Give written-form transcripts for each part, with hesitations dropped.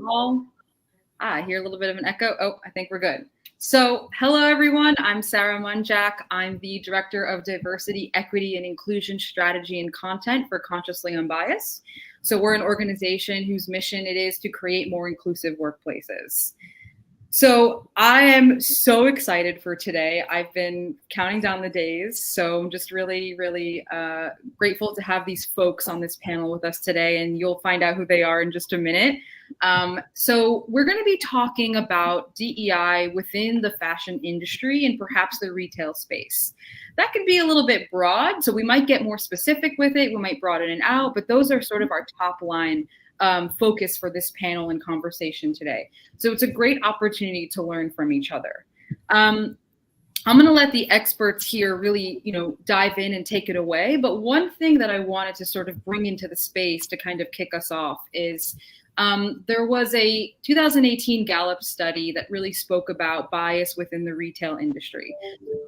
all. I hear a little bit of an echo. Oh, I think we're good. So hello, everyone. I'm Sarah Munjak. I'm the Director of Diversity, Equity, and Inclusion Strategy and Content for Consciously Unbiased. So we're an organization whose mission it is to create more inclusive workplaces. So I am so excited for today. I've been counting down the days. So I'm just really, really grateful to have these folks on this panel with us today, and you'll find out who they are in just a minute. So we're going to be talking about DEI within the fashion industry and perhaps the retail space. That could be a little bit broad, so we might get more specific with it. We might broaden it out, but those are sort of our top line focus for this panel and conversation today. So it's a great opportunity to learn from each other. I'm going to let the experts here really, dive in and take it away. But one thing that I wanted to sort of bring into the space to kind of kick us off is there was a 2018 Gallup study that really spoke about bias within the retail industry.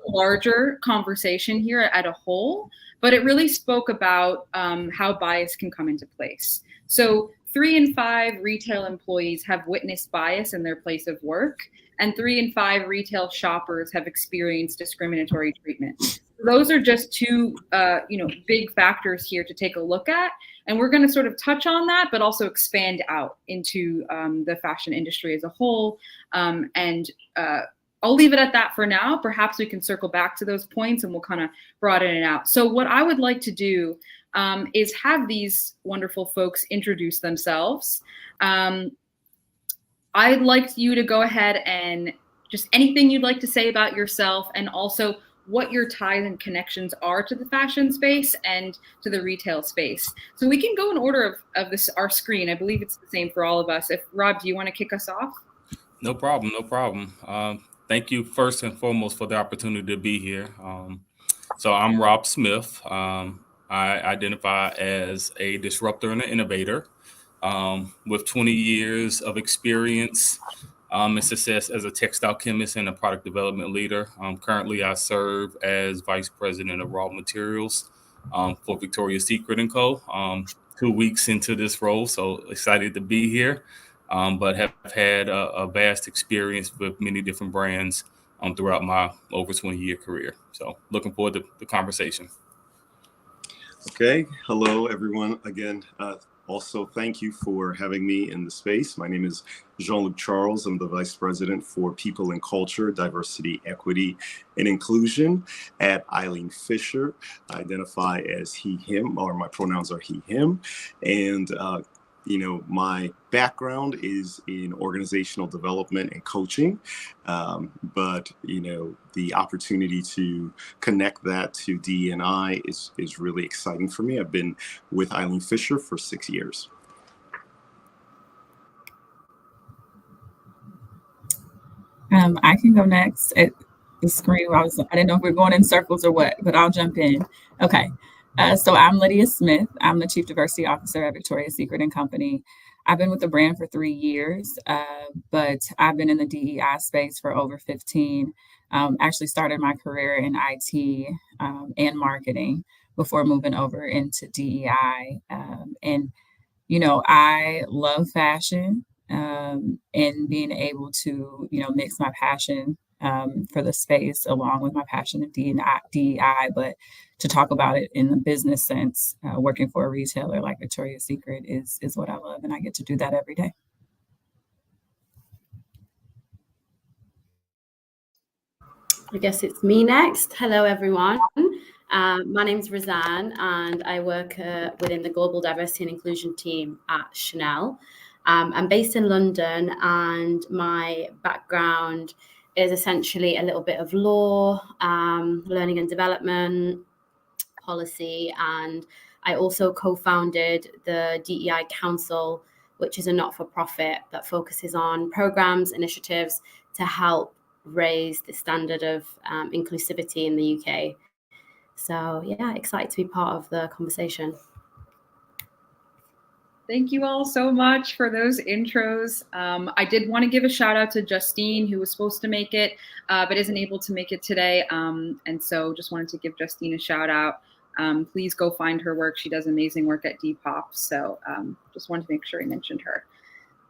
Larger conversation here at a whole, but it really spoke about how bias can come into place. So 3 in 5 retail employees have witnessed bias in their place of work, and 3 in 5 retail shoppers have experienced discriminatory treatment. Those are just two, big factors here to take a look at, and we're going to sort of touch on that, but also expand out into the fashion industry as a whole. I'll leave it at that for now. Perhaps we can circle back to those points, and we'll kind of broaden it out. So what I would like to do is have these wonderful folks introduce themselves. I'd like you to go ahead and just anything you'd like to say about yourself, and also what your ties and connections are to the fashion space and to the retail space. So we can go in order of this, our screen. I believe it's the same for all of us. If Rob, do you want to kick us off? No problem. Thank you first and foremost for the opportunity to be here. So I'm Rob Smith. I identify as a disruptor and an innovator with 20 years of experience and success as a textile chemist and a product development leader. Currently, I serve as Vice President of Raw Materials for Victoria's Secret & Co. 2 weeks into this role, so excited to be here, but have had a vast experience with many different brands throughout my over 20-year career. So looking forward to the conversation. Okay. Hello, everyone. Again, also, thank you for having me in the space. My name is Jean-Luc Charles. I'm the Vice President for People and Culture, Diversity, Equity, and Inclusion at Eileen Fisher. I identify as he, him, or my pronouns are he, him. And my background is in organizational development and coaching, but the opportunity to connect that to DE&I is really exciting for me. I've been with Eileen Fisher for 6 years. I can go next. At the screen, I didn't know if we're going in circles or what, but I'll jump in. Okay. So I'm Lydia Smith. I'm the Chief Diversity Officer at Victoria's Secret & Company. I've been with the brand for 3 years, but I've been in the DEI space for over 15. Actually started my career in IT and marketing before moving over into DEI. I love fashion and being able to, mix my passion for the space along with my passion of DEI, but to talk about it in the business sense, working for a retailer like Victoria's Secret is what I love, and I get to do that every day. I guess it's me next. Hello, everyone. My name's Razan, and I work within the Global Diversity and Inclusion team at Chanel. I'm based in London, and my background is essentially a little bit of law, learning and development, policy, and I also co-founded the DEI Council, which is a not-for-profit that focuses on programs, initiatives to help raise the standard of inclusivity in the UK. So yeah, excited to be part of the conversation. Thank you all so much for those intros. I did want to give a shout out to Justine, who was supposed to make it, but isn't able to make it today. And so just wanted to give Justine a shout out. Please go find her work. She does amazing work at Depop. So just wanted to make sure I mentioned her.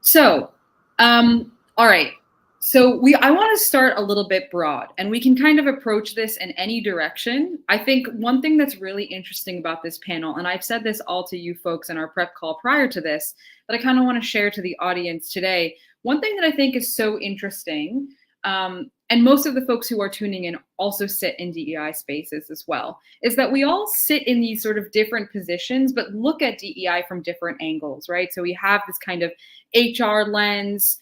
So All right. So I want to start a little bit broad, and we can kind of approach this in any direction. I think one thing that's really interesting about this panel, and I've said this all to you folks in our prep call prior to this, but I kind of want to share to the audience today. One thing that I think is so interesting, and most of the folks who are tuning in also sit in DEI spaces as well, is that we all sit in these sort of different positions, but look at DEI from different angles, right? So we have this kind of HR lens,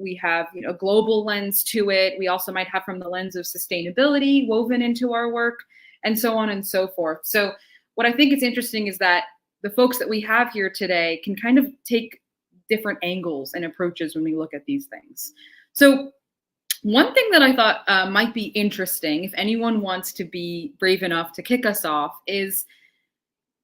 we have a global lens to it. We also might have from the lens of sustainability woven into our work, and so on and so forth. So what I think is interesting is that the folks that we have here today can kind of take different angles and approaches when we look at these things. So one thing that I thought might be interesting, if anyone wants to be brave enough to kick us off, is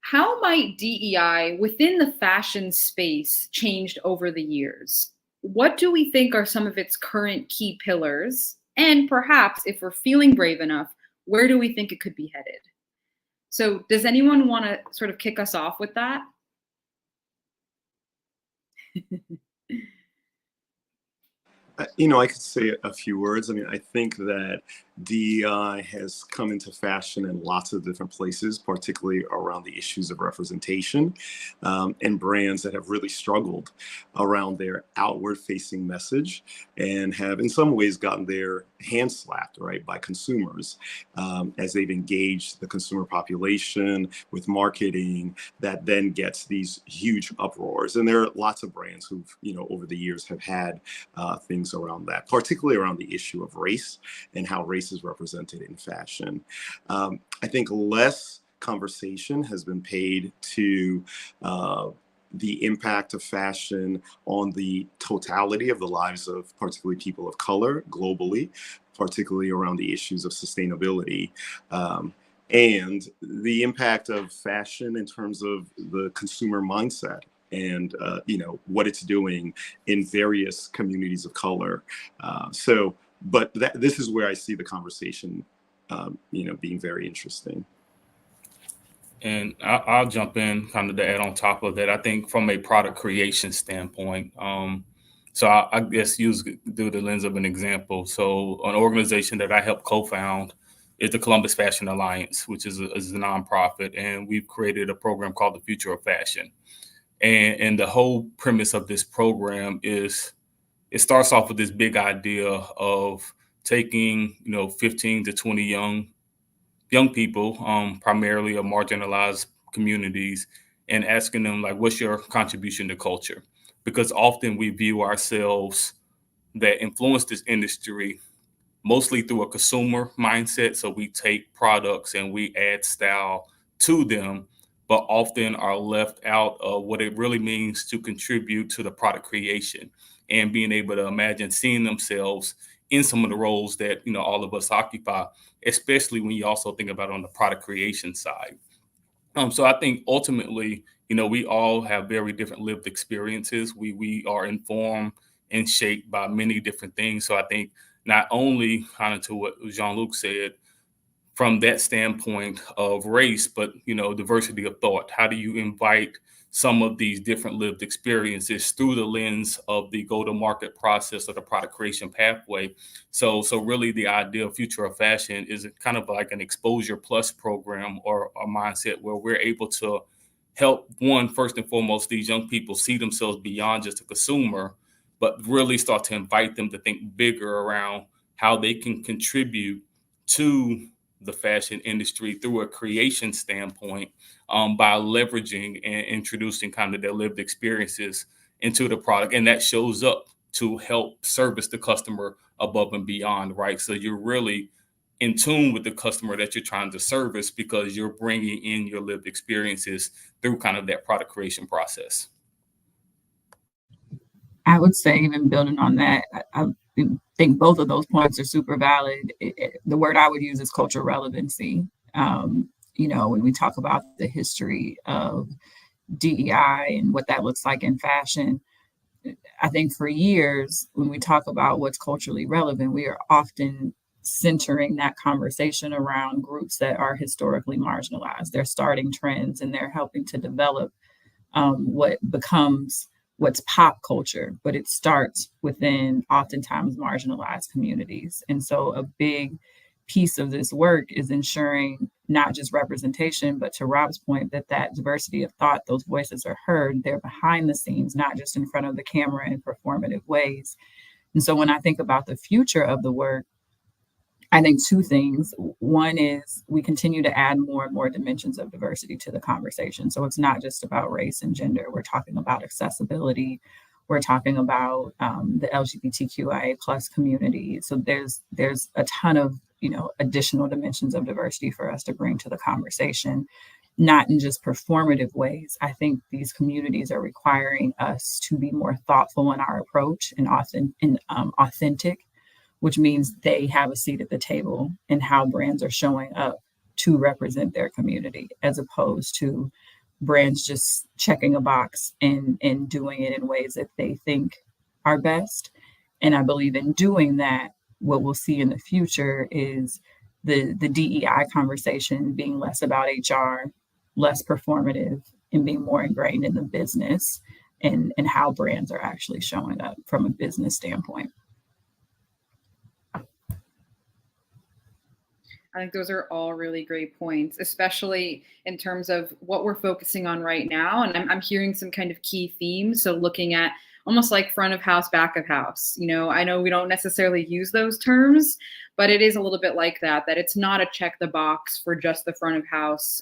how might DEI within the fashion space changed over the years? What do we think are some of its current key pillars? And perhaps, if we're feeling brave enough, where do we think it could be headed? So does anyone want to sort of kick us off with that? I could say a few words. I mean, I think that DEI has come into fashion in lots of different places, particularly around the issues of representation, and brands that have really struggled around their outward-facing message and have in some ways gotten their hands slapped, right, by consumers as they've engaged the consumer population with marketing that then gets these huge uproars. And there are lots of brands who've, over the years have had things around that, particularly around the issue of race and how race is represented in fashion. I think less conversation has been paid to the impact of fashion on the totality of the lives of particularly people of color globally, particularly around the issues of sustainability. And the impact of fashion in terms of the consumer mindset and what it's doing in various communities of color. But this is where I see the conversation, being very interesting. And I'll jump in kind of to add on top of that. I think from a product creation standpoint, so I guess use through the lens of an example. So an organization that I helped co-found is the Columbus Fashion Alliance, which is a nonprofit, and we've created a program called the Future of Fashion. And the whole premise of this program is it starts off with this big idea of taking 15 to 20 young people, primarily of marginalized communities, and asking them, like, what's your contribution to culture? Because often we view ourselves that influence this industry mostly through a consumer mindset. So we take products and we add style to them, but often are left out of what it really means to contribute to the product creation and being able to imagine seeing themselves in some of the roles that all of us occupy, especially when you also think about on the product creation side. So I think ultimately, we all have very different lived experiences. We are informed and shaped by many different things. So I think not only kind of to what Jean-Luc said, from that standpoint of race, but diversity of thought. How do you invite some of these different lived experiences through the lens of the go-to-market process or the product creation pathway? So really the idea of Future of Fashion is kind of like an exposure plus program or a mindset where we're able to help, first and foremost, these young people see themselves beyond just a consumer, but really start to invite them to think bigger around how they can contribute to the fashion industry through a creation standpoint, by leveraging and introducing kind of their lived experiences into the product. And that shows up to help service the customer above and beyond, right? So you're really in tune with the customer that you're trying to service because you're bringing in your lived experiences through kind of that product creation process. I would say, even building on that, I think both of those points are super valid. The word I would use is cultural relevancy. When we talk about the history of DEI and what that looks like in fashion, I think for years, when we talk about what's culturally relevant, we are often centering that conversation around groups that are historically marginalized. They're starting trends and they're helping to develop what becomes what's pop culture, but it starts within oftentimes marginalized communities. And so a big piece of this work is ensuring not just representation, but to Rob's point, that diversity of thought, those voices are heard, they're behind the scenes, not just in front of the camera in performative ways. And so when I think about the future of the work, I think two things. One is we continue to add more and more dimensions of diversity to the conversation. So it's not just about race and gender. We're talking about accessibility. We're talking about the LGBTQIA plus community. So there's a ton of additional dimensions of diversity for us to bring to the conversation, not in just performative ways. I think these communities are requiring us to be more thoughtful in our approach and authentic, which means they have a seat at the table in how brands are showing up to represent their community, as opposed to brands just checking a box and doing it in ways that they think are best. And I believe in doing that, what we'll see in the future is the DEI conversation being less about HR, less performative, and being more ingrained in the business and how brands are actually showing up from a business standpoint. I think those are all really great points, especially in terms of what we're focusing on right now. And I'm hearing some kind of key themes. So looking at almost like front of house, back of house. I know we don't necessarily use those terms, but it is a little bit like that it's not a check the box for just the front of house.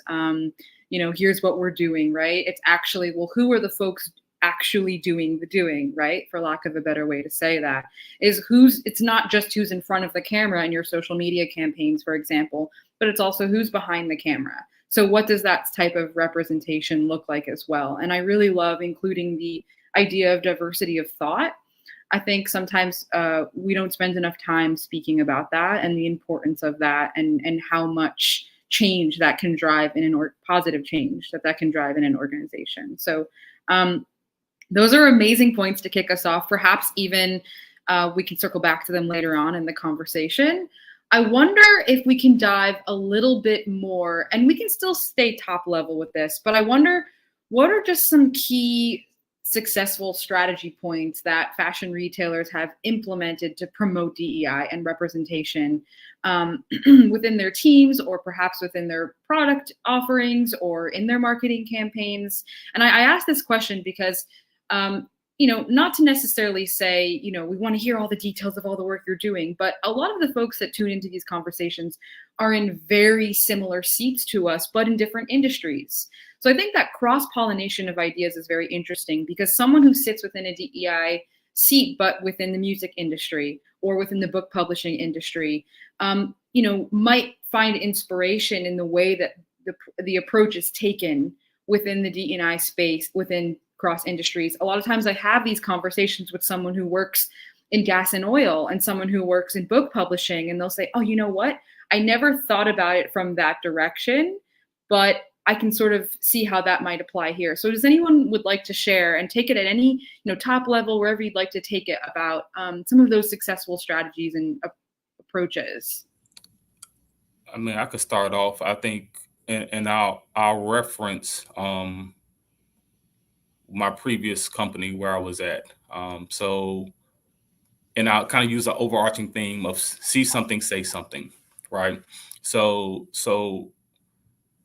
Here's what we're doing, right? It's actually, well, who are the folks actually doing the doing, right? For lack of a better way to say that, it's not just who's in front of the camera in your social media campaigns, for example, but it's also who's behind the camera. So what does that type of representation look like as well? And I really love including the idea of diversity of thought. I think sometimes we don't spend enough time speaking about that and the importance of that and how much change that can drive in positive change that can drive in an organization. So those are amazing points to kick us off. Perhaps even we can circle back to them later on in the conversation. I wonder if we can dive a little bit more, and we can still stay top level with this, but I wonder what are just some key successful strategy points that fashion retailers have implemented to promote DEI and representation within their teams, or perhaps within their product offerings or in their marketing campaigns. And I ask this question because not to necessarily say, we want to hear all the details of all the work you're doing, but a lot of the folks that tune into these conversations are in very similar seats to us, but in different industries. So I think that cross-pollination of ideas is very interesting, because someone who sits within a DEI seat, but within the music industry or within the book publishing industry, might find inspiration in the way that the approach is taken within the DEI space, within cross industries. A lot of times I have these conversations with someone who works in gas and oil and someone who works in book publishing, and they'll say, oh, you know what? I never thought about it from that direction, but I can sort of see how that might apply here. So does anyone would like to share and take it at any, top level, wherever you'd like to take it, about some of those successful strategies and approaches? I mean, I could start off. I think, and I'll reference my previous company where I was at. And I'll kind of use the overarching theme of see something, say something, right? So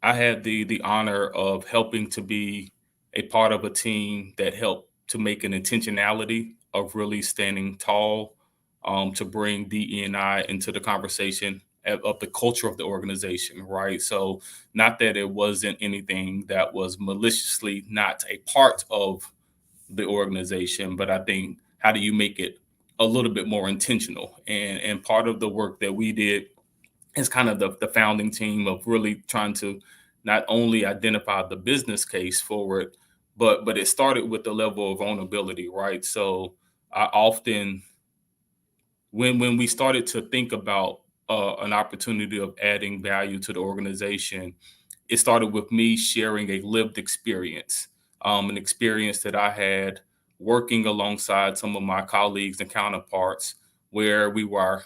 I had the honor of helping to be a part of a team that helped to make an intentionality of really standing tall to bring DE&I into the conversation of the culture of the organization, right? So not that it wasn't anything that was maliciously not a part of the organization, but I think how do you make it a little bit more intentional? And part of the work that we did is kind of the founding team of really trying to not only identify the business case for it, but it started with the level of vulnerability, right? So I often, when we started to think about an opportunity of adding value to the organization, it started with me sharing a lived experience, an experience that I had working alongside some of my colleagues and counterparts, where we were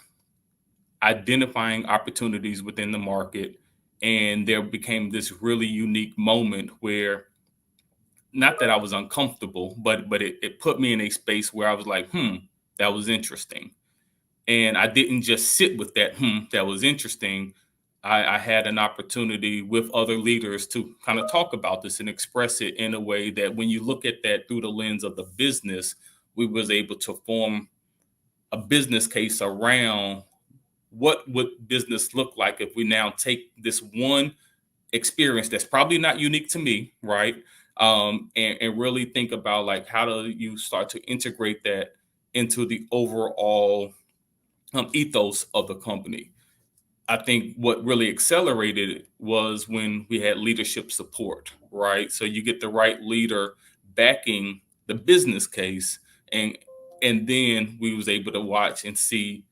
identifying opportunities within the market. And there became this really unique moment where not that I was uncomfortable, but it put me in a space where I was like, that was interesting. And I didn't just sit with that, that was interesting. I had an opportunity with other leaders to kind of talk about this and express it in a way that when you look at that through the lens of the business, we was able to form a business case around what would business look like if we now take this one experience that's probably not unique to me, right? And really think about like, how do you start to integrate that into the overall ethos of the company? I think what really accelerated it was when we had leadership support, right? So you get the right leader backing the business case, and then we was able to watch and see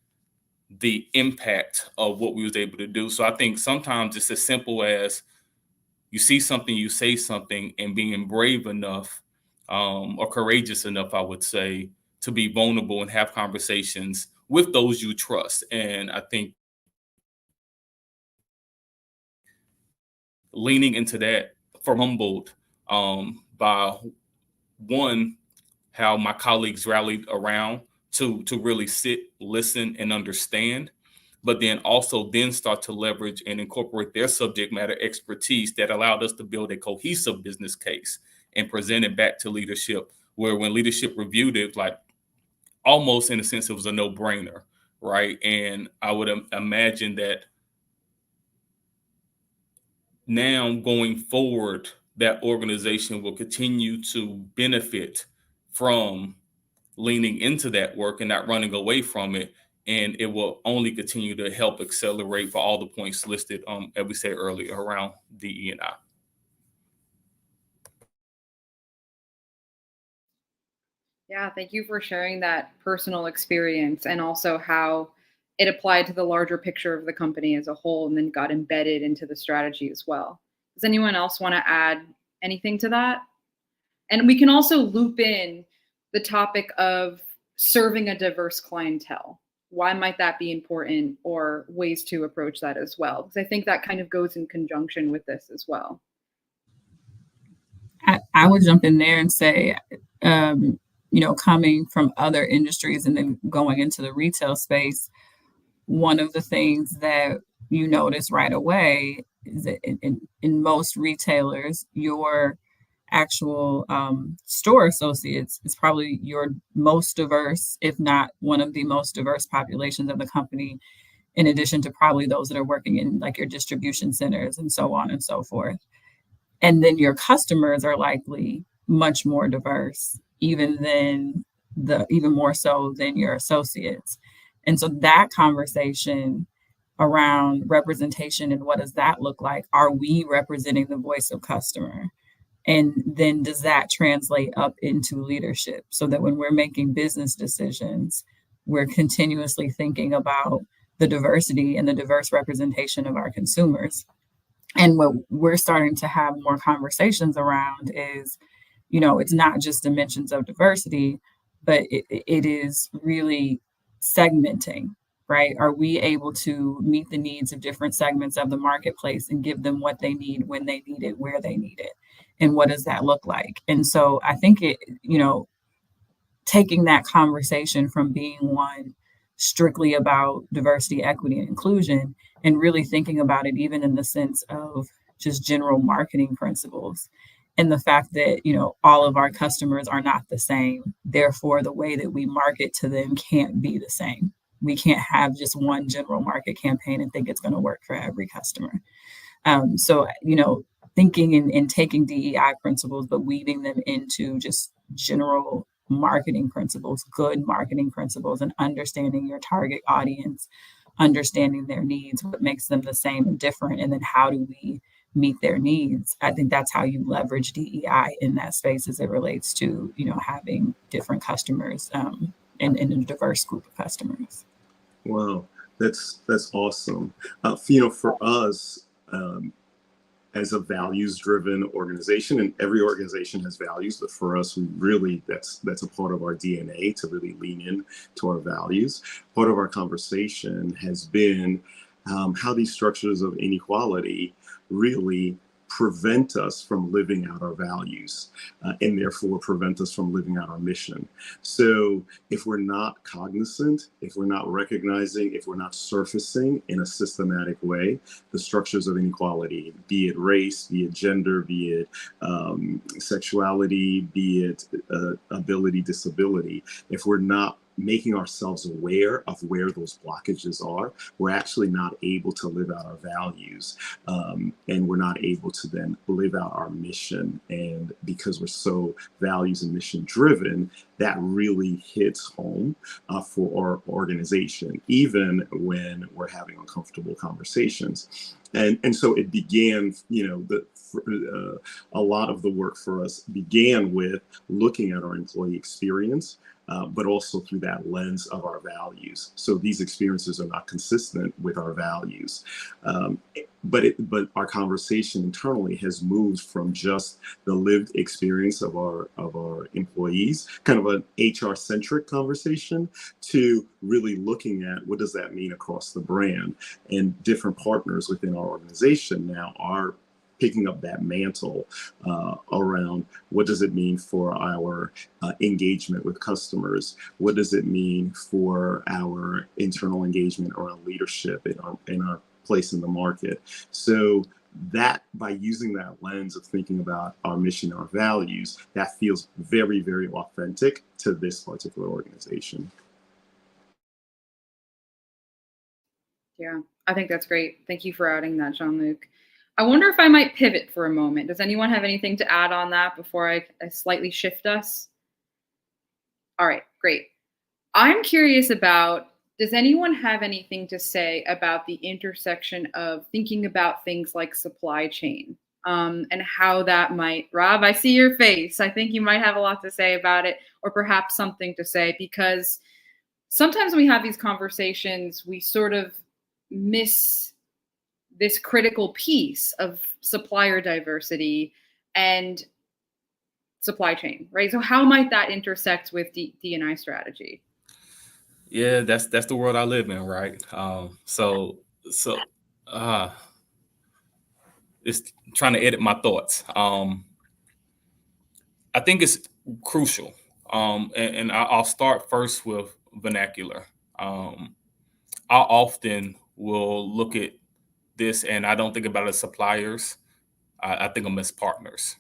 the impact of what we was able to do. So I think sometimes it's as simple as you see something, you say something, and being brave enough or courageous enough, I would say, to be vulnerable and have conversations with those you trust. And I think leaning into that, for humbled by one, how my colleagues rallied around to really sit, listen, and understand, but then also then start to leverage and incorporate their subject matter expertise that allowed us to build a cohesive business case and present it back to leadership, where when leadership reviewed it, like almost in a sense, it was a no-brainer, right? And I would imagine that now going forward, that organization will continue to benefit from leaning into that work and not running away from it. And it will only continue to help accelerate for all the points listed, as we said earlier, around DE&I. Yeah, thank you for sharing that personal experience and also how it applied to the larger picture of the company as a whole and then got embedded into the strategy as well. Does anyone else want to add anything to that? And we can also loop in the topic of serving a diverse clientele. Why might that be important, or ways to approach that as well? Because I think that kind of goes in conjunction with this as well. I would jump in there and say, coming from other industries and then going into the retail space, one of the things that you notice right away is that in most retailers, your actual store associates is probably your most diverse, if not one of the most diverse populations of the company, in addition to probably those that are working in like your distribution centers and so on and so forth. And then your customers are likely much more diverse, even more so than your associates. And so that conversation around representation and what does that look like? Are we representing the voice of customer? And then does that translate up into leadership so that when we're making business decisions, we're continuously thinking about the diversity and the diverse representation of our consumers? And what we're starting to have more conversations around is, it's not just dimensions of diversity, but it is really segmenting, right? Are we able to meet the needs of different segments of the marketplace and give them what they need, when they need it, where they need it? And what does that look like? And so I think taking that conversation from being one strictly about diversity, equity, and inclusion, and really thinking about it even in the sense of just general marketing principles. And the fact that, all of our customers are not the same. Therefore, the way that we market to them can't be the same. We can't have just one general market campaign and think it's going to work for every customer. So, thinking and taking DEI principles, but weaving them into just general marketing principles, good marketing principles, and understanding your target audience, understanding their needs, what makes them the same and different, and then how do we meet their needs. I think that's how you leverage DEI in that space as it relates to, having different customers and a diverse group of customers. Wow, that's awesome. For us, as a values-driven organization, and every organization has values, but for us, really, that's a part of our DNA to really lean in to our values. Part of our conversation has been how these structures of inequality really prevent us from living out our values, and therefore prevent us from living out our mission. So if we're not cognizant, if we're not recognizing, if we're not surfacing in a systematic way the structures of inequality, be it race, be it gender, be it sexuality, be it ability, disability, if we're not making ourselves aware of where those blockages are, we're actually not able to live out our values, and we're not able to then live out our mission. And because we're so values and mission driven, that really hits home for our organization, even when we're having uncomfortable conversations. And so it began, a lot of the work for us began with looking at our employee experience, but also through that lens of our values. So these experiences are not consistent with our values. But our conversation internally has moved from just the lived experience of our employees, kind of an HR-centric conversation, to really looking at what does that mean across the brand. And different partners within our organization now are picking up that mantle around what does it mean for our engagement with customers? What does it mean for our internal engagement around leadership in our place in the market? So that, by using that lens of thinking about our mission, our values, that feels very, very authentic to this particular organization. Yeah, I think that's great. Thank you for adding that, Jean-Luc. I wonder if I might pivot for a moment. Does anyone have anything to add on that before I slightly shift us? All right, great. I'm curious about, does anyone have anything to say about the intersection of thinking about things like supply chain, and how that might, Rob, I see your face. I think you might have a lot to say about it, or perhaps something to say, because sometimes when we have these conversations, we sort of miss this critical piece of supplier diversity and supply chain, right? So how might that intersect with D&I strategy? Yeah, that's the world I live in, right? It's trying to edit my thoughts. I think it's crucial, and I'll start first with vernacular. I often will look at this, and I don't think about it as suppliers. I think of them as partners.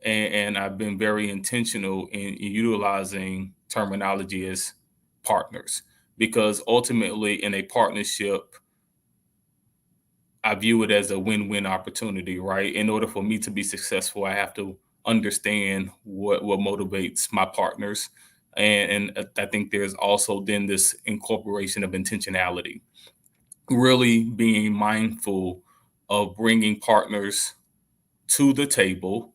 And I've been very intentional in utilizing terminology as partners, because ultimately in a partnership, I view it as a win-win opportunity, right? In order for me to be successful, I have to understand what motivates my partners. And I think there's also then this incorporation of intentionality, really being mindful of bringing partners to the table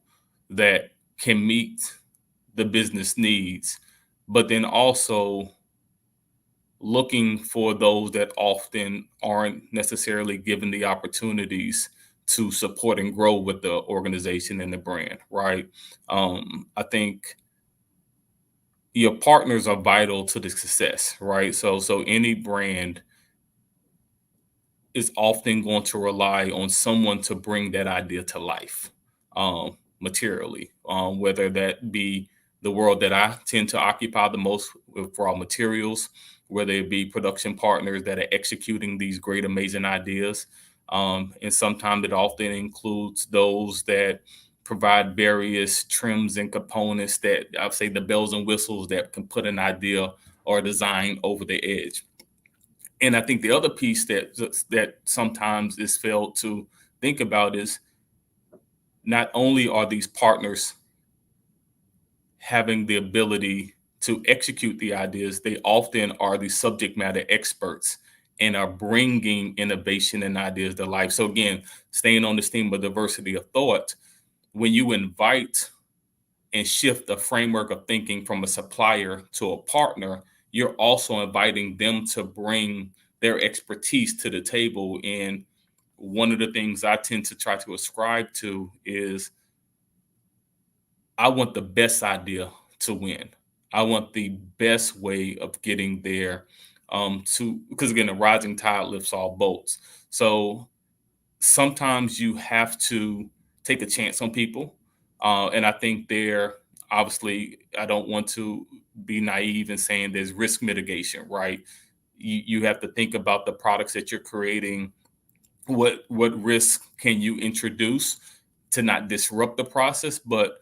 that can meet the business needs, but then also looking for those that often aren't necessarily given the opportunities to support and grow with the organization and the brand, right? I think your partners are vital to the success, right? So any brand is often going to rely on someone to bring that idea to life, materially, whether that be the world that I tend to occupy the most with raw materials, whether it be production partners that are executing these great, amazing ideas. And sometimes it often includes those that provide various trims and components that I'll say the bells and whistles that can put an idea or design over the edge. And I think the other piece that sometimes is failed to think about is not only are these partners having the ability to execute the ideas, they often are the subject matter experts and are bringing innovation and ideas to life. So again, staying on this theme of diversity of thought, when you invite and shift the framework of thinking from a supplier to a partner, you're also inviting them to bring their expertise to the table. And one of the things I tend to try to ascribe to is I want the best idea to win. I want the best way of getting there, because again, the rising tide lifts all boats. So sometimes you have to take a chance on people. And I think obviously, I don't want to be naive in saying there's risk mitigation, right? You have to think about the products that you're creating. What risk can you introduce to not disrupt the process? But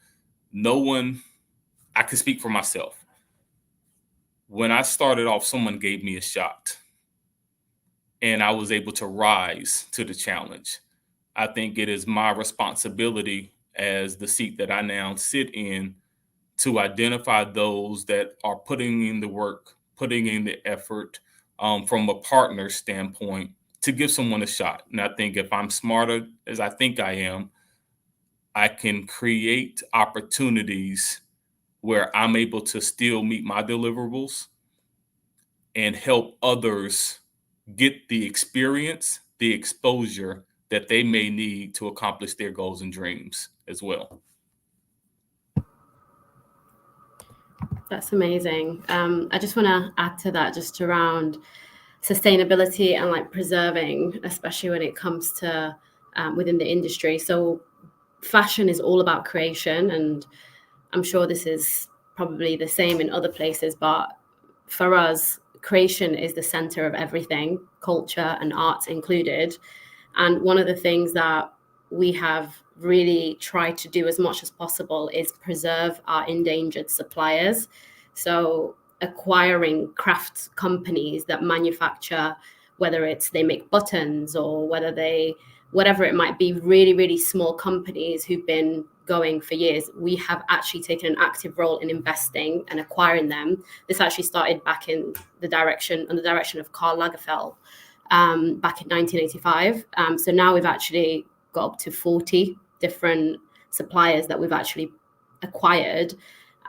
I can speak for myself. When I started off, someone gave me a shot and I was able to rise to the challenge. I think it is my responsibility as the seat that I now sit in to identify those that are putting in the work, putting in the effort from a partner standpoint to give someone a shot. And I think if I'm smarter as I think I am, I can create opportunities where I'm able to still meet my deliverables and help others get the experience, the exposure that they may need to accomplish their goals and dreams as well. That's amazing. I just want to add to that just around sustainability and like preserving, especially when it comes to within the industry. So fashion is all about creation, and I'm sure this is probably the same in other places, but for us, creation is the center of everything, culture and arts included. And one of the things that we have really tried to do as much as possible is preserve our endangered suppliers. So acquiring craft companies that manufacture, whether it's they make buttons or whatever it might be, really, really small companies who've been going for years, we have actually taken an active role in investing and acquiring them. This actually started back in the direction of Karl Lagerfeld back in 1985. So now we've actually got up to 40 different suppliers that we've actually acquired,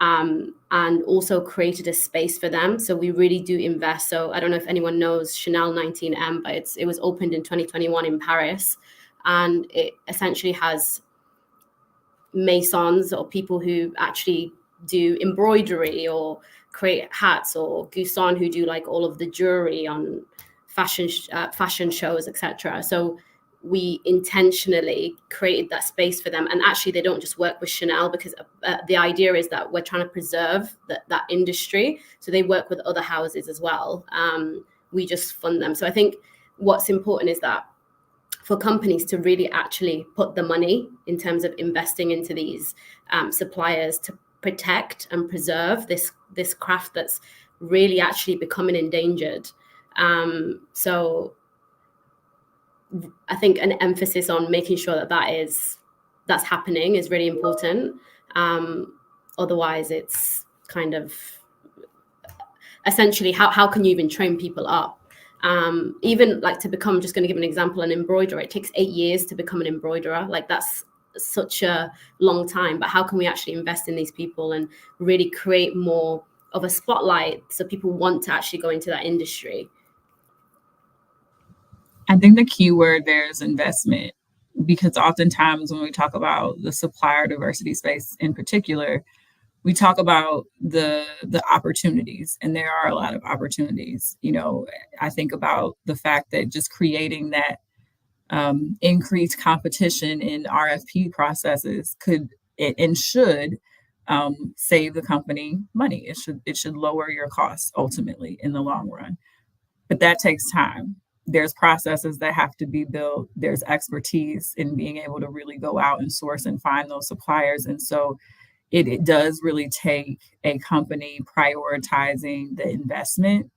and also created a space for them. So we really do invest. So I don't know if anyone knows Chanel 19M, but it was opened in 2021 in Paris, and it essentially has masons or people who actually do embroidery or create hats, or Gusan who do like all of the jewelry on fashion shows, etc. So we intentionally created that space for them. And actually, they don't just work with Chanel, because the idea is that we're trying to preserve that industry. So they work with other houses as well. We just fund them. So I think what's important is that for companies to really actually put the money in terms of investing into these suppliers to protect and preserve this craft that's really actually becoming endangered. So I think an emphasis on making sure that's happening is really important. Otherwise, it's kind of essentially how can you even train people up? Even like to become, just going to give an example, an embroiderer, it takes 8 years to become an embroiderer. Like that's such a long time, but how can we actually invest in these people and really create more of a spotlight so people want to actually go into that industry? I think the key word there is investment, because oftentimes when we talk about the supplier diversity space in particular, we talk about the opportunities, and there are a lot of opportunities. You know, I think about the fact that just creating that increased competition in RFP processes could and should save the company money. It should lower your costs ultimately in the long run, but that takes time. There's processes that have to be built. There's expertise in being able to really go out and source and find those suppliers, and so it does really take a company prioritizing the investment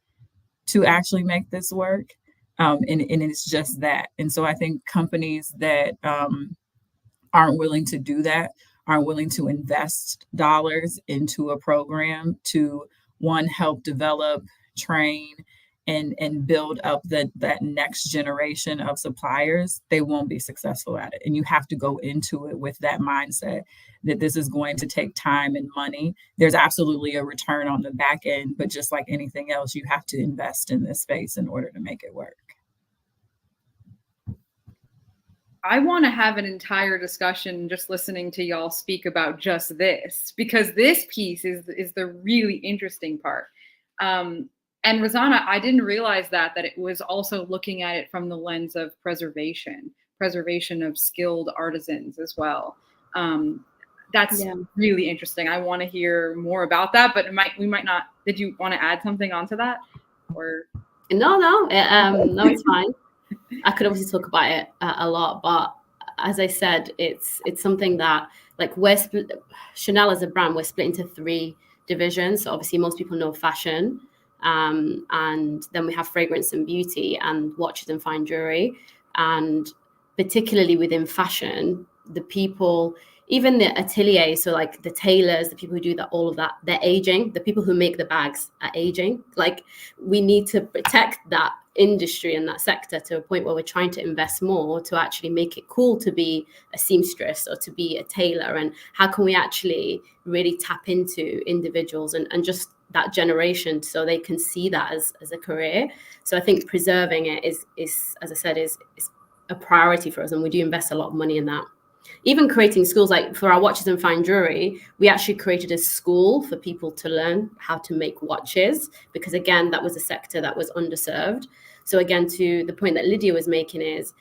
to actually make this work. And it's just that. And so I think companies that aren't willing to do that, aren't willing to invest dollars into a program to, one, help develop, train, and build up that next generation of suppliers, they won't be successful at it. And you have to go into it with that mindset that this is going to take time and money. There's absolutely a return on the back end, but just like anything else, you have to invest in this space in order to make it work. I want to have an entire discussion just listening to y'all speak about just this, because this piece is the really interesting part. And Rosanna, I didn't realize that it was also looking at it from the lens of preservation, preservation of skilled artisans as well. That's Yeah. really interesting. I want to hear more about that, but we might not. Did you want to add something onto that, or? No, it's fine. I could obviously talk about it a lot, but as I said, it's something that, like, Chanel as a brand, we're split into 3 divisions. So obviously most people know fashion, and then we have fragrance and beauty, and watches and fine jewelry. And particularly within fashion, the people, even the atelier, so like the tailors, the people who do that, all of that, they're aging. The people who make the bags are aging. Like, we need to protect that industry and that sector to a point where we're trying to invest more to actually make it cool to be a seamstress or to be a tailor. And how can we actually really tap into individuals and just that generation so they can see that as a career? So I think preserving it is as I said, is a priority for us, and we do invest a lot of money in that. Even creating schools, like for our watches and fine jewelry, we actually created a school for people to learn how to make watches, because again, that was a sector that was underserved. So again, to the point that Lydia was making, is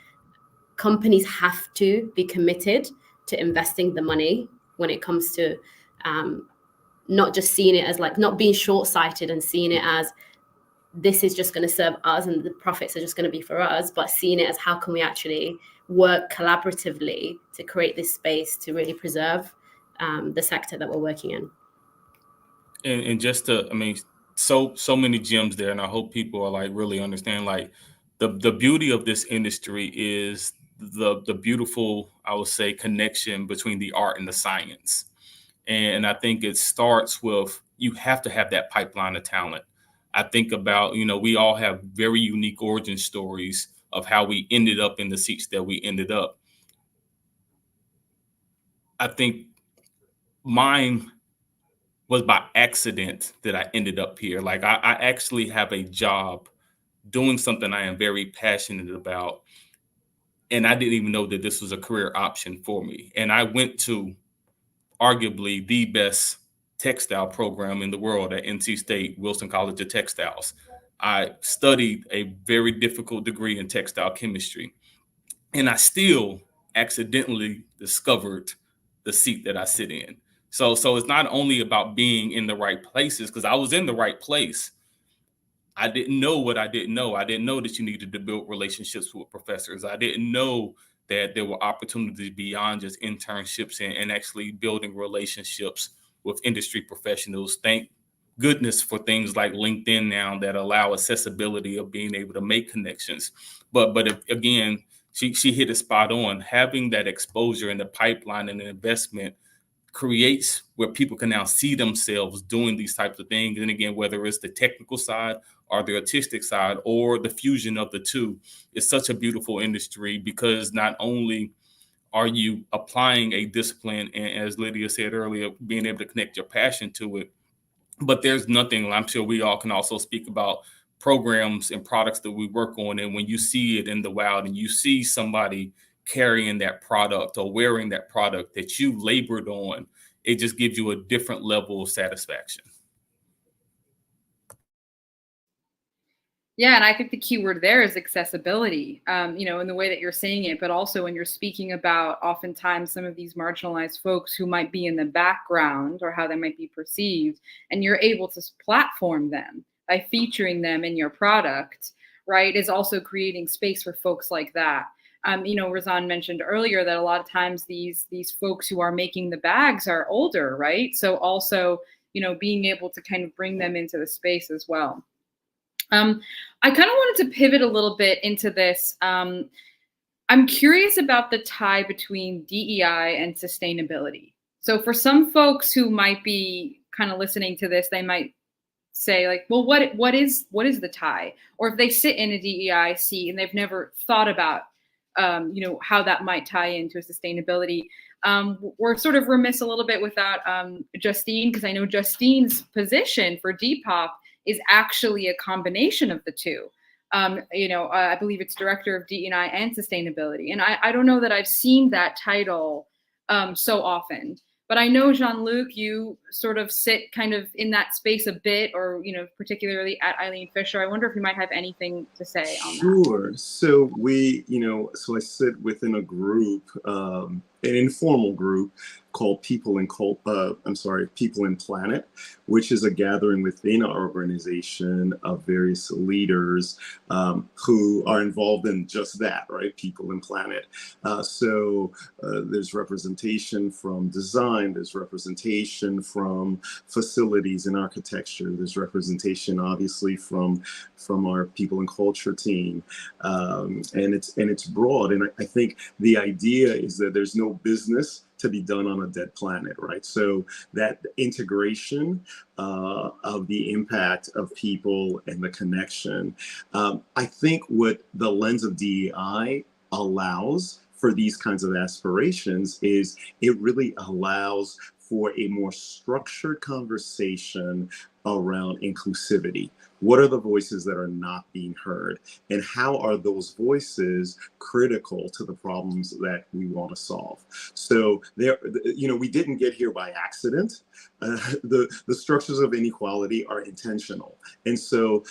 companies have to be committed to investing the money when it comes to not just seeing it as, like, not being short-sighted and seeing it as this is just going to serve us and the profits are just going to be for us, but seeing it as how can we actually work collaboratively to create this space to really preserve the sector that we're working in. And just to, I mean, so many gems there, and I hope people are like really understand, like, the beauty of this industry is the beautiful, I would say, connection between the art and the science. And I think it starts with, you have to have that pipeline of talent. I think about, we all have very unique origin stories of how we ended up in the seats that we ended up. I think mine was by accident that I ended up here. Like, I actually have a job doing something I am very passionate about. And I didn't even know that this was a career option for me. And I went to arguably the best textile program in the world at NC State, Wilson College of Textiles. I studied a very difficult degree in textile chemistry, and I still accidentally discovered the seat that I sit in. So it's not only about being in the right places, because I was in the right place. I didn't know what I didn't know. I didn't know that you needed to build relationships with professors. I didn't know that there were opportunities beyond just internships and actually building relationships with industry professionals. Thank goodness for things like LinkedIn now that allow accessibility of being able to make connections. But if, again, she hit it spot on. Having that exposure in the pipeline and the investment creates where people can now see themselves doing these types of things. And again, whether it's the technical side or the artistic side or the fusion of the two, it's such a beautiful industry, because not only are you applying a discipline, and as Lydia said earlier, being able to connect your passion to it, but there's nothing, I'm sure we all can also speak about programs and products that we work on. And when you see it in the wild and you see somebody carrying that product or wearing that product that you labored on, it just gives you a different level of satisfaction. Yeah, and I think the key word there is accessibility, in the way that you're saying it, but also when you're speaking about oftentimes some of these marginalized folks who might be in the background or how they might be perceived, and you're able to platform them by featuring them in your product, right, is also creating space for folks like that. Razan mentioned earlier that a lot of times these folks who are making the bags are older, right? So also, being able to kind of bring them into the space as well. I kind of wanted to pivot a little bit into this. I'm curious about the tie between DEI and sustainability. So for some folks who might be kind of listening to this, they might say, like, well, what is the tie? Or if they sit in a DEI seat and they've never thought about how that might tie into sustainability. We're sort of remiss a little bit without Justine, because I know Justine's position for Depop is actually a combination of the two. I believe it's Director of DEI and Sustainability. And I don't know that I've seen that title so often. But I know, Jean-Luc, you sort of sit kind of in that space a bit, or, particularly at Eileen Fisher. I wonder if you might have anything to say on that. Sure. So I sit within a group, an informal group called People in Planet, which is a gathering within our organization of various leaders who are involved in just that, right? People in Planet. There's representation from design, there's representation from facilities and architecture, there's representation obviously from our People and Culture team, and it's broad. And I think the idea is that there's no business to be done on a dead planet, right? So that integration of the impact of people and the connection, I think what the lens of DEI allows for these kinds of aspirations is it really allows for a more structured conversation around inclusivity. What are the voices that are not being heard? And how are those voices critical to the problems that we want to solve? So we didn't get here by accident. The structures of inequality are intentional. And so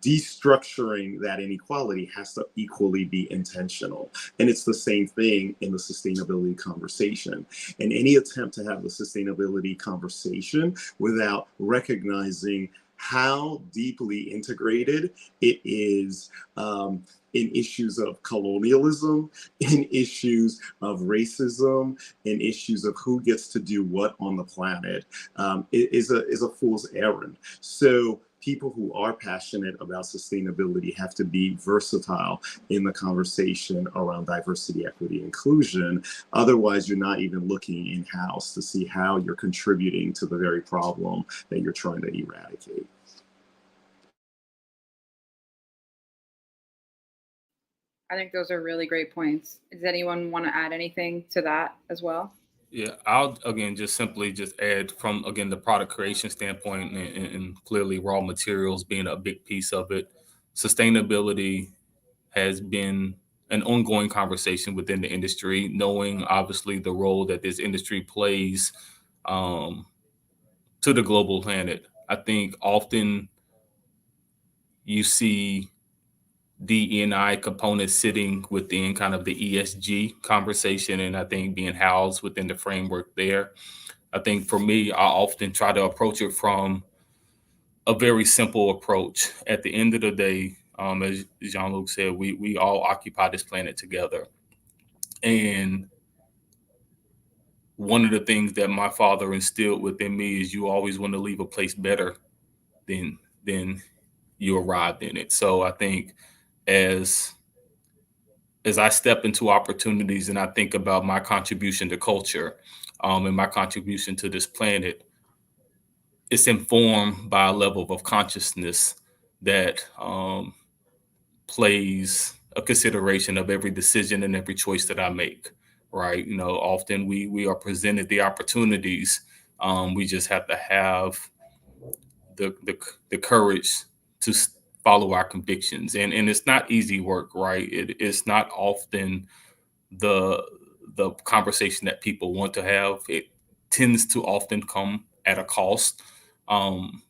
destructuring that inequality has to equally be intentional. And it's the same thing in the sustainability conversation. And any attempt to have the sustainability conversation without recognizing how deeply integrated it is in issues of colonialism, in issues of racism, in issues of who gets to do what on the planet, is a fool's errand. So people who are passionate about sustainability have to be versatile in the conversation around diversity, equity, inclusion. Otherwise, you're not even looking in-house to see how you're contributing to the very problem that you're trying to eradicate. I think those are really great points. Does anyone want to add anything to that as well? Yeah, I'll again just add from the product creation standpoint and clearly raw materials being a big piece of it. Sustainability has been an ongoing conversation within the industry, knowing obviously the role that this industry plays to the global planet. I think often you see DE&I components sitting within kind of the ESG conversation, and I think being housed within the framework there. I think for me, I often try to approach it from a very simple approach. At the end of the day, as Jean-Luc said, we all occupy this planet together. And one of the things that my father instilled within me is you always want to leave a place better than you arrived in it. So I think as I step into opportunities and I think about my contribution to culture and my contribution to this planet, it's informed by a level of consciousness that plays a consideration of every decision and every choice that I make, right? Often we are presented the opportunities. We just have to have the courage to follow our convictions. And it's not easy work, right? It's not often the conversation that people want to have. It tends to often come at a cost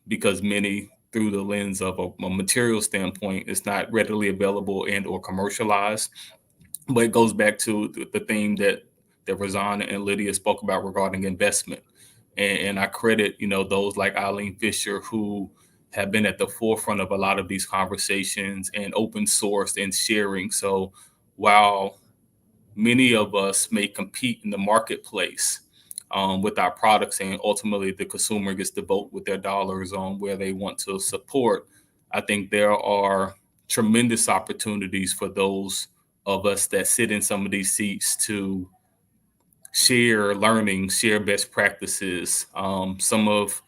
because many, through the lens of a material standpoint, it's not readily available and or commercialized. But it goes back to the theme that Razan and Lydia spoke about regarding investment. And I credit, those like Eileen Fisher who have been at the forefront of a lot of these conversations and open sourced and sharing. So while many of us may compete in the marketplace with our products, and ultimately the consumer gets to vote with their dollars on where they want to support, I think there are tremendous opportunities for those of us that sit in some of these seats to share learning, share best practices, some of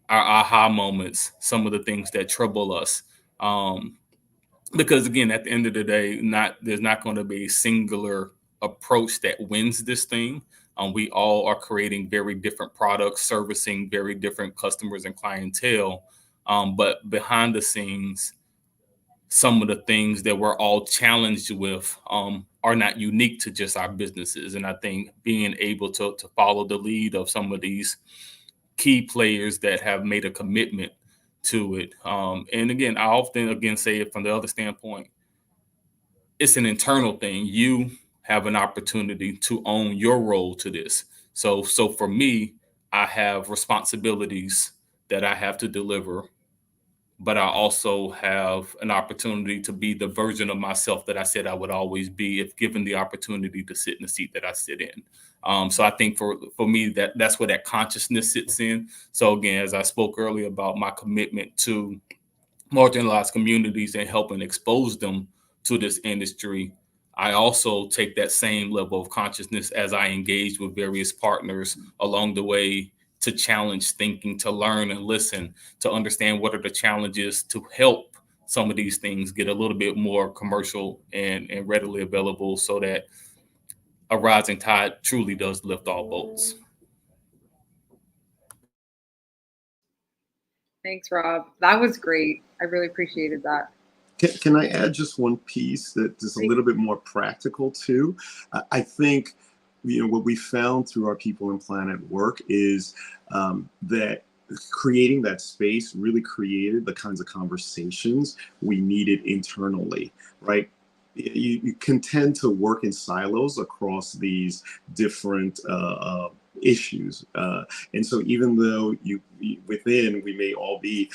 our aha moments, some of the things that trouble us. Because again, at the end of the day, there's not going to be a singular approach that wins this thing. We all are creating very different products, servicing very different customers and clientele. But behind the scenes, some of the things that we're all challenged with are not unique to just our businesses. And I think being able to follow the lead of some of these key players that have made a commitment to it. And again, I often say it from the other standpoint, it's an internal thing. You have an opportunity to own your role to this. So for me, I have responsibilities that I have to deliver, but I also have an opportunity to be the version of myself that I said I would always be if given the opportunity to sit in the seat that I sit in. So I think for me, that's where that consciousness sits in. So again, as I spoke earlier about my commitment to marginalized communities and helping expose them to this industry, I also take that same level of consciousness as I engage with various partners along the way to challenge thinking, to learn and listen, to understand what are the challenges to help some of these things get a little bit more commercial and readily available so that a rising tide truly does lift all boats. Thanks, Rob. That was great. I really appreciated that. Can I add just one piece that is a little bit more practical too? I think, what we found through our People and Planet work is that creating that space really created the kinds of conversations we needed internally, right? You can tend to work in silos across these different issues. And so even though within we may all be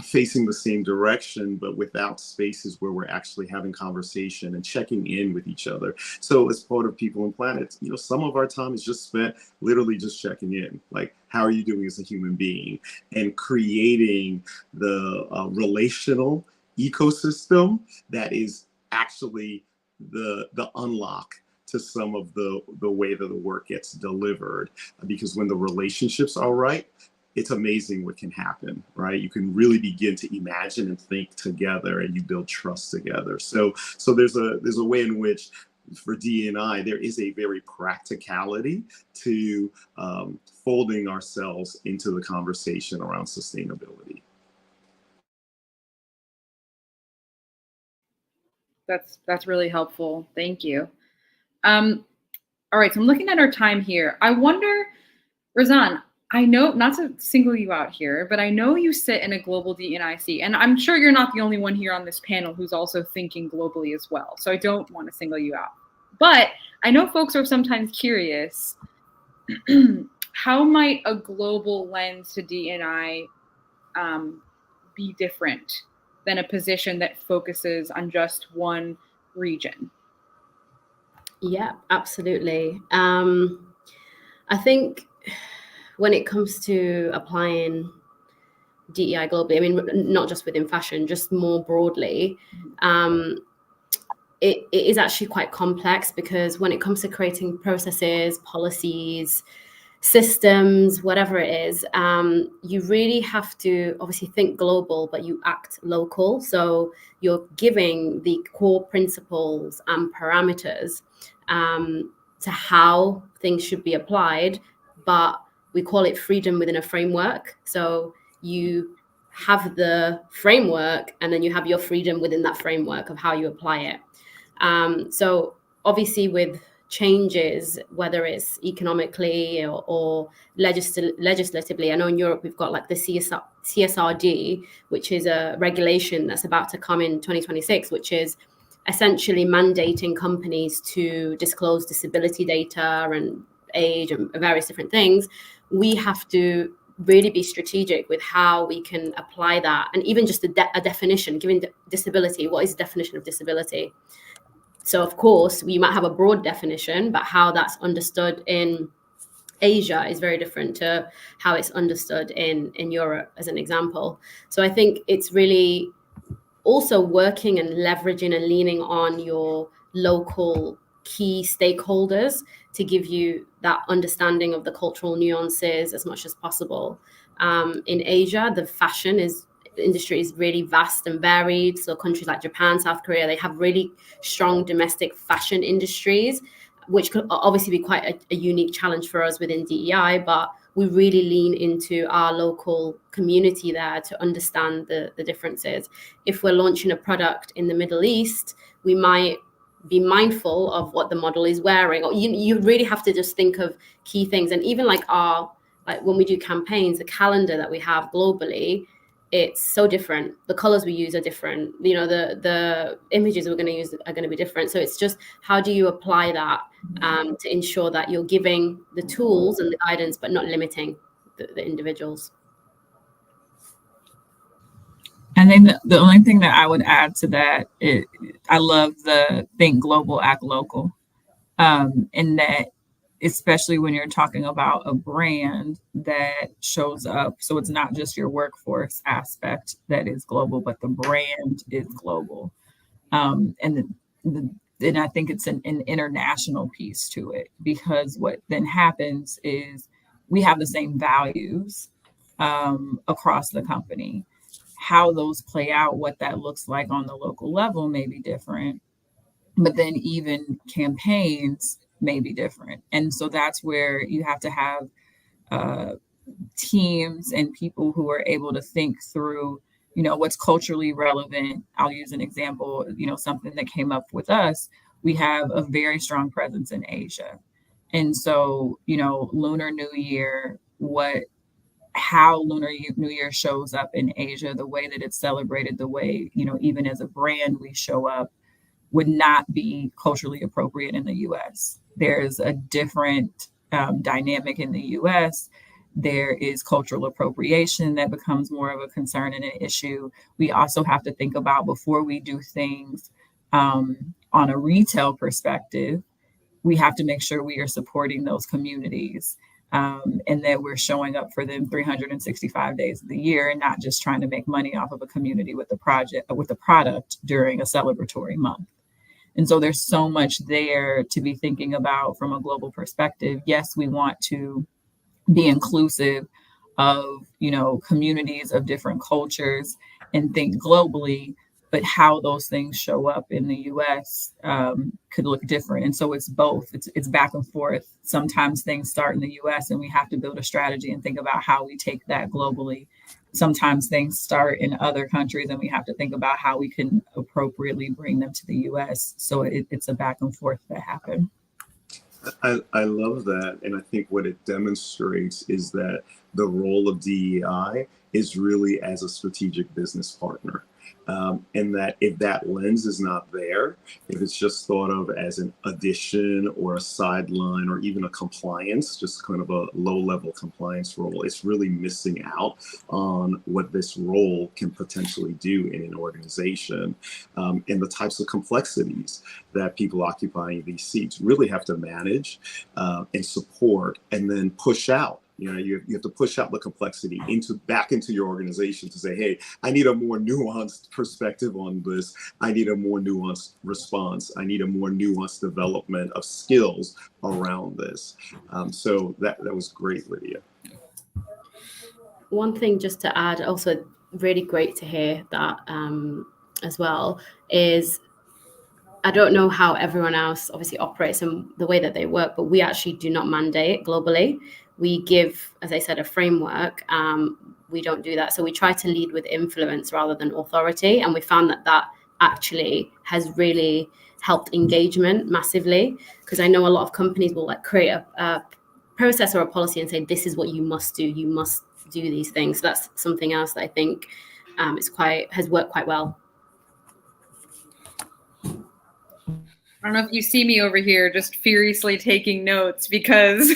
facing the same direction, but without spaces where we're actually having conversation and checking in with each other. So as part of People and Planet, some of our time is just spent literally just checking in, like, how are you doing as a human being, and creating the relational ecosystem that is actually the unlock to some of the way that the work gets delivered. Because when the relationships are right, it's amazing what can happen, right? You can really begin to imagine and think together, and you build trust together. So there's a way in which, for DE&I, there is a very practicality to folding ourselves into the conversation around sustainability. That's really helpful. Thank you. All right, so I'm looking at our time here. I wonder, Razan, I know, not to single you out here, but I know you sit in a global DE&I seat, and I'm sure you're not the only one here on this panel who's also thinking globally as well. So I don't want to single you out. But I know folks are sometimes curious, how might a global lens to DE&I be different than a position that focuses on just one region? Yeah, absolutely. I think when it comes to applying DEI globally, I mean, not just within fashion, just more broadly, it is actually quite complex, because when it comes to creating processes, policies, systems, whatever it is, you really have to obviously think global, but you act local. So you're giving the core principles and parameters to how things should be applied, but we call it freedom within a framework. So you have the framework, and then you have your freedom within that framework of how you apply it. So obviously with changes, whether it's economically or legislatively, I know in Europe we've got like the CSRD, which is a regulation that's about to come in 2026, which is essentially mandating companies to disclose disability data and age and various different things. We have to really be strategic with how we can apply that. And even just a definition, given disability, what is the definition of disability? So of course, we might have a broad definition, but how that's understood in Asia is very different to how it's understood in Europe, as an example. So I think it's really also working and leveraging and leaning on your local key stakeholders to give you that understanding of the cultural nuances as much as possible. In Asia, the fashion industry is really vast and varied. So countries like Japan, South Korea, they have really strong domestic fashion industries, which could obviously be quite a unique challenge for us within DEI, but we really lean into our local community there to understand the differences. If we're launching a product in the Middle East, we might be mindful of what the model is wearing, or you really have to just think of key things. And even like when we do campaigns, the calendar that we have globally, it's so different. The colors we use are different. The images we're going to use are going to be different. So it's just, how do you apply that to ensure that you're giving the tools and the guidance, but not limiting the individuals? And then the only thing that I would add to that is, I love the think global, act local. And that, especially when you're talking about a brand that shows up. So it's not just your workforce aspect that is global, but the brand is global. And I think it's an international piece to it, because what then happens is we have the same values across the company. How those play out, what that looks like on the local level may be different, but then even campaigns may be different. And so that's where you have to have teams and people who are able to think through, what's culturally relevant. I'll use an example, something that came up with us. We have a very strong presence in Asia. And so, Lunar New Year, how Lunar New Year shows up in Asia, the way that it's celebrated, the way, even as a brand we show up, would not be culturally appropriate in the US. There's a different dynamic in the US. There is cultural appropriation that becomes more of a concern and an issue. We also have to think about, before we do things on a retail perspective, we have to make sure we are supporting those communities. And that we're showing up for them 365 days of the year, and not just trying to make money off of a community with the product during a celebratory month. And so there's so much there to be thinking about from a global perspective. Yes, we want to be inclusive of, communities of different cultures and think globally, but how those things show up in the US could look different. And so it's both. It's back and forth. Sometimes things start in the US and we have to build a strategy and think about how we take that globally. Sometimes things start in other countries and we have to think about how we can appropriately bring them to the US. So it's a back and forth that happen. I love that. And I think what it demonstrates is that the role of DEI is really as a strategic business partner. And that if that lens is not there, if it's just thought of as an addition or a sideline or even a compliance, just kind of a low-level compliance role, it's really missing out on what this role can potentially do in an organization. And the types of complexities that people occupying these seats really have to manage and support, and then push out. You have to push out the complexity back into your organization to say, hey, I need a more nuanced perspective on this. I need a more nuanced response. I need a more nuanced development of skills around this. So that was great, Lydia. One thing just to add, also really great to hear that as well, is I don't know how everyone else obviously operates and the way that they work, but we actually do not mandate globally. We give, as I said, a framework. We don't do that. So we try to lead with influence rather than authority. And we found that actually has really helped engagement massively. Because I know a lot of companies will create a process or a policy and say, this is what you must do. You must do these things. So that's something else that I think has worked quite well. I don't know if you see me over here just furiously taking notes, because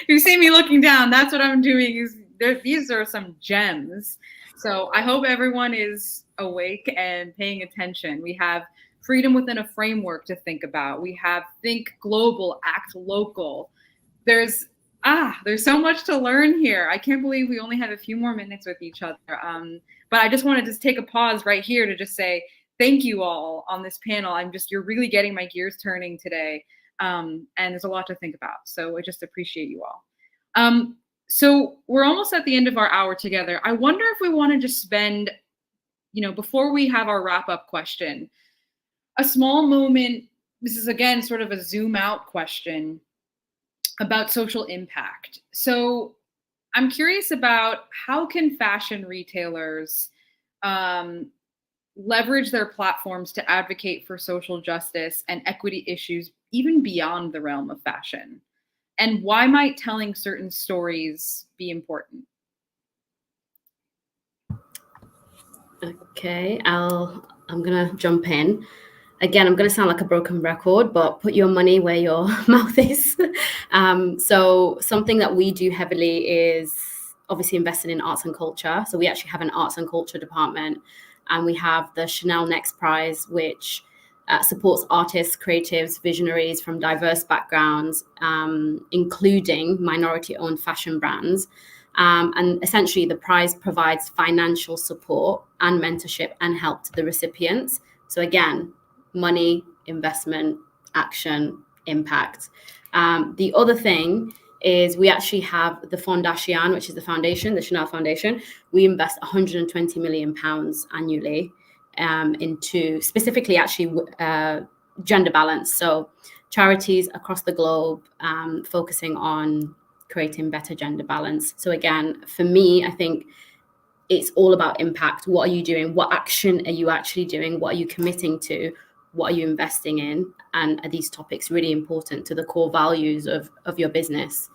you see me looking down. That's what I'm doing. These are some gems. So I hope everyone is awake and paying attention. We have freedom within a framework to think about. We have think global, act local. There's so much to learn here. I can't believe we only have a few more minutes with each other. But I just wanted to take a pause right here to just say, thank you all on this panel. You're really getting my gears turning today. And there's a lot to think about. So I just appreciate you all. So we're almost at the end of our hour together. I wonder if we want to just spend, before we have our wrap up question, a small moment. This is again, sort of a zoom out question about social impact. So I'm curious about how can fashion retailers leverage their platforms to advocate for social justice and equity issues even beyond the realm of fashion? And why might telling certain stories be important? Okay, I'm gonna jump in. Again, I'm gonna sound like a broken record, but put your money where your mouth is. So something that we do heavily is obviously investing in arts and culture. So we actually have an arts and culture department, and we have the Chanel Next Prize, which supports artists, creatives, visionaries from diverse backgrounds, including minority-owned fashion brands. And essentially, the prize provides financial support and mentorship and help to the recipients. So again, money, investment, action, impact. The other thing is we actually have the Fondation, which is the foundation, the Chanel Foundation. We invest £120 million annually into specifically actually gender balance. So charities across the globe focusing on creating better gender balance. So again, for me, I think it's all about impact. What are you doing? What action are you actually doing? What are you committing to? What are you investing in? And are these topics really important to the core values of your business?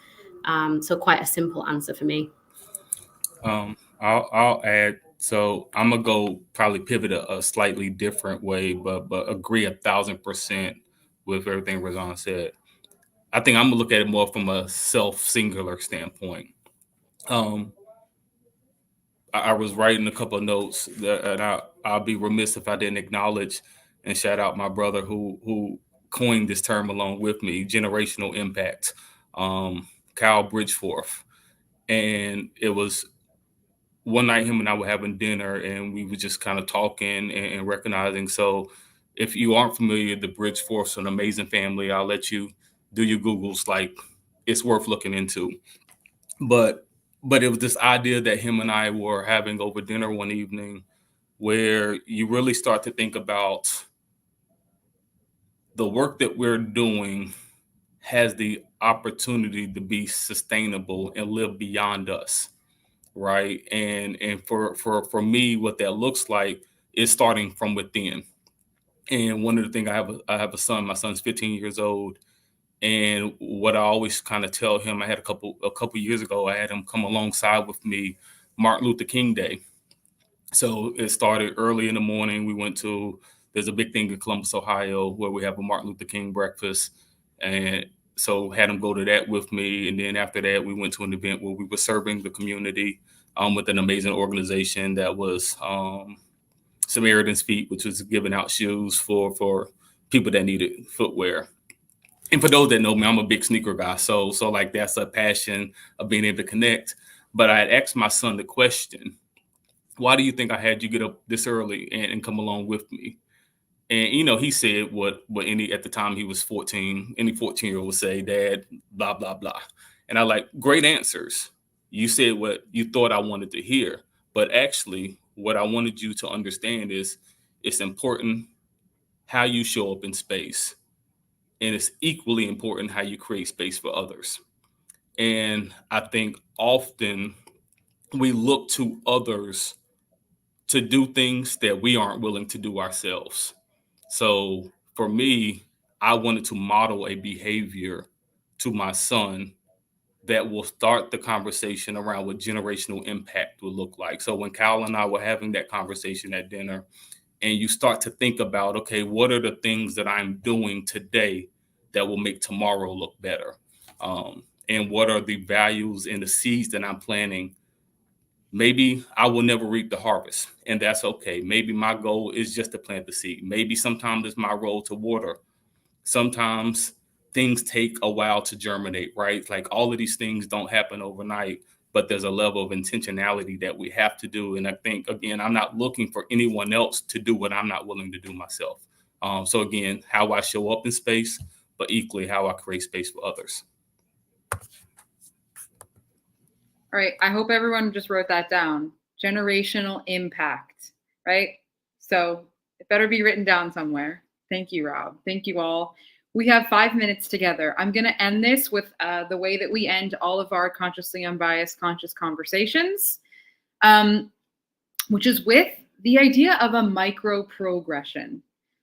So quite a simple answer for me. I'll add. So I'm gonna go probably pivot a slightly different way, but agree 1,000% with everything Razan said. I think I'm gonna look at it more from a singular standpoint. I was writing a couple of notes, and I'll be remiss if I didn't acknowledge and shout out my brother who coined this term along with me, generational impact, Kyle Bridgeforth. And it was one night him and I were having dinner, and we were just kind of talking and recognizing. So if you aren't familiar, the Bridgeforths are an amazing family. I'll let you do your Googles. Like, it's worth looking into. But it was this idea that him and I were having over dinner one evening where you really start to think about the work that we're doing has the opportunity to be sustainable and live beyond us, right? And for me, what that looks like is starting from within. And one of the things, I have a son. My son's 15 years old. And what I always kind of tell him, I had a couple years ago, I had him come alongside with me Martin Luther King Day. So it started early in the morning. There's a big thing in Columbus, Ohio, where we have a Martin Luther King breakfast. And so had him go to that with me. And then after that, we went to an event where we were serving the community with an amazing organization that was Samaritan's Feet, which was giving out shoes for people that needed footwear. And for those that know me, I'm a big sneaker guy. So like that's a passion of being able to connect. But I had asked my son the question, why do you think I had you get up this early and come along with me? And, he said what at the time he was 14, any 14-year-old would say, Dad, blah, blah, blah. And I like, great answers. You said what you thought I wanted to hear. But actually, what I wanted you to understand is it's important how you show up in space. And it's equally important how you create space for others. And I think often we look to others to do things that we aren't willing to do ourselves. So for me, I wanted to model a behavior to my son that will start the conversation around what generational impact would look like. So when Kyle and I were having that conversation at dinner, and you start to think about, okay, what are the things that I'm doing today that will make tomorrow look better? And what are the values and the seeds that I'm planting? Maybe I will never reap the harvest, and that's okay. Maybe my goal is just to plant the seed. Maybe sometimes it's my role to water. Sometimes things take a while to germinate, right? Like all of these things don't happen overnight, but there's a level of intentionality that we have to do. And I think, again, I'm not looking for anyone else to do what I'm not willing to do myself. So again, how I show up in space, but equally how I create space for others. All right, I hope everyone just wrote that down. Generational impact, right? So it better be written down somewhere. Thank you, Rob. Thank you all. We have 5 minutes together. I'm going to end this with the way that we end all of our consciously unbiased conscious conversations, which is with the idea of a microprogression.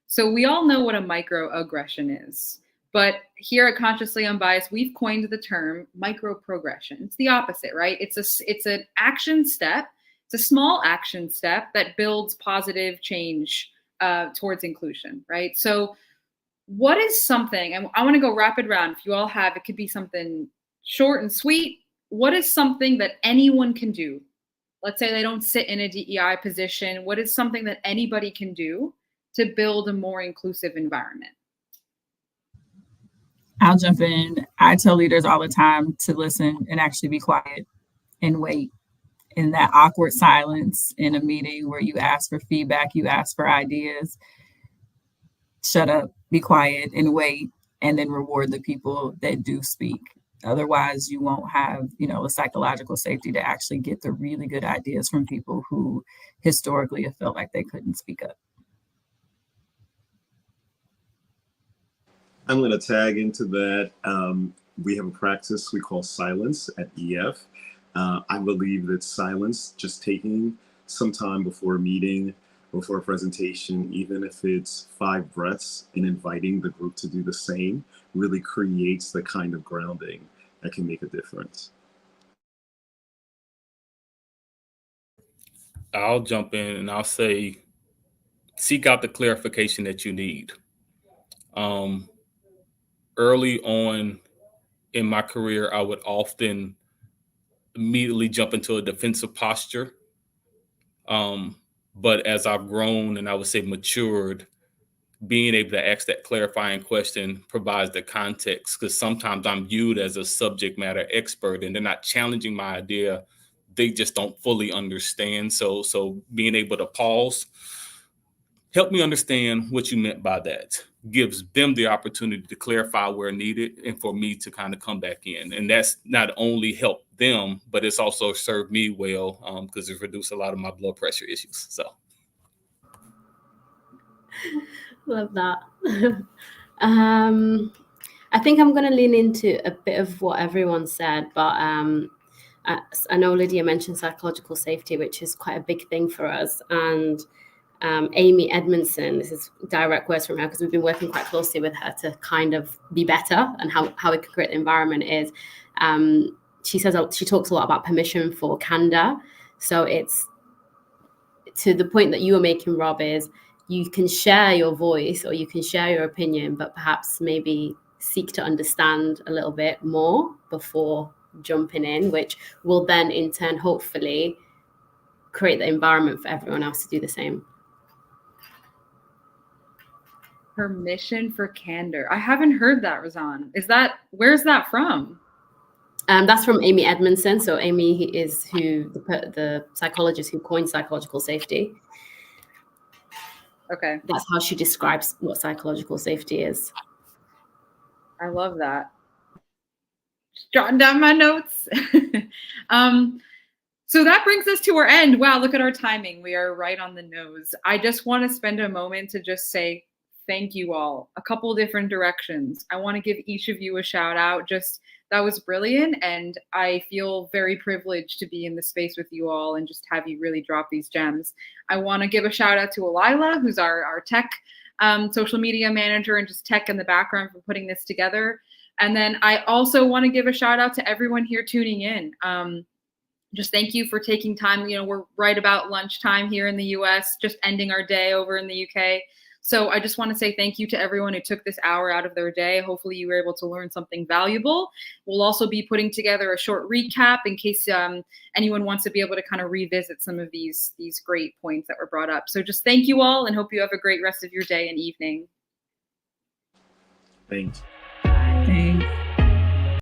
So we all know what a microaggression is, but here at Consciously Unbiased, we've coined the term microprogression. It's the opposite, right? It's an action step. It's a small action step that builds positive change towards inclusion, right? So what is something, and I want to go rapid round. If you all have, it could be something short and sweet. What is something that anyone can do? Let's say they don't sit in a DEI position. What is something that anybody can do to build a more inclusive environment? I'll jump in. I tell leaders all the time to listen and actually be quiet and wait. In that awkward silence in a meeting where you ask for feedback, you ask for ideas, shut up, be quiet, and wait, and then reward the people that do speak. Otherwise, you won't have, the psychological safety to actually get the really good ideas from people who historically have felt like they couldn't speak up. I'm going to tag into that. We have a practice we call silence at EF. I believe that silence, just taking some time before a meeting, before a presentation, even if it's 5 breaths, and inviting the group to do the same, really creates the kind of grounding that can make a difference. I'll jump in and I'll say, seek out the clarification that you need. Early on in my career, I would often immediately jump into a defensive posture. But as I've grown and I would say matured, being able to ask that clarifying question provides the context, because sometimes I'm viewed as a subject matter expert and they're not challenging my idea. They just don't fully understand. So being able to pause, help me understand what you meant by that, gives them the opportunity to clarify where needed and for me to kind of come back in. And that's not only helped them, but it's also served me well because it's reduced a lot of my blood pressure issues. So. Love that. I think I'm going to lean into a bit of what everyone said, but I know Lydia mentioned psychological safety, which is quite a big thing for us. And Amy Edmondson, this is direct words from her because we've been working quite closely with her to kind of be better and how we can create the environment is. She talks a lot about permission for candor. So it's to the point that you were making, Rob, is you can share your voice or you can share your opinion, but perhaps maybe seek to understand a little bit more before jumping in, which will then in turn hopefully create the environment for everyone else to do the same. Permission for candor. I haven't heard that, Razan. Where's that from? That's from Amy Edmondson. So Amy is the psychologist who coined psychological safety. Okay. That's how she describes what psychological safety is. I love that. Just jotting down my notes. So that brings us to our end. Wow, look at our timing. We are right on the nose. I just want to spend a moment to just say thank you all. A couple different directions. I want to give each of you a shout out. That was brilliant. And I feel very privileged to be in the space with you all and just have you really drop these gems. I want to give a shout out to Alila, who's our tech social media manager and just tech in the background for putting this together. And then I also want to give a shout out to everyone here tuning in. Just thank you for taking time. We're right about lunchtime here in the US, just ending our day over in the UK. So I just want to say thank you to everyone who took this hour out of their day. Hopefully you were able to learn something valuable. We'll also be putting together a short recap in case anyone wants to be able to kind of revisit some of these great points that were brought up. So just thank you all and hope you have a great rest of your day and evening. Thanks.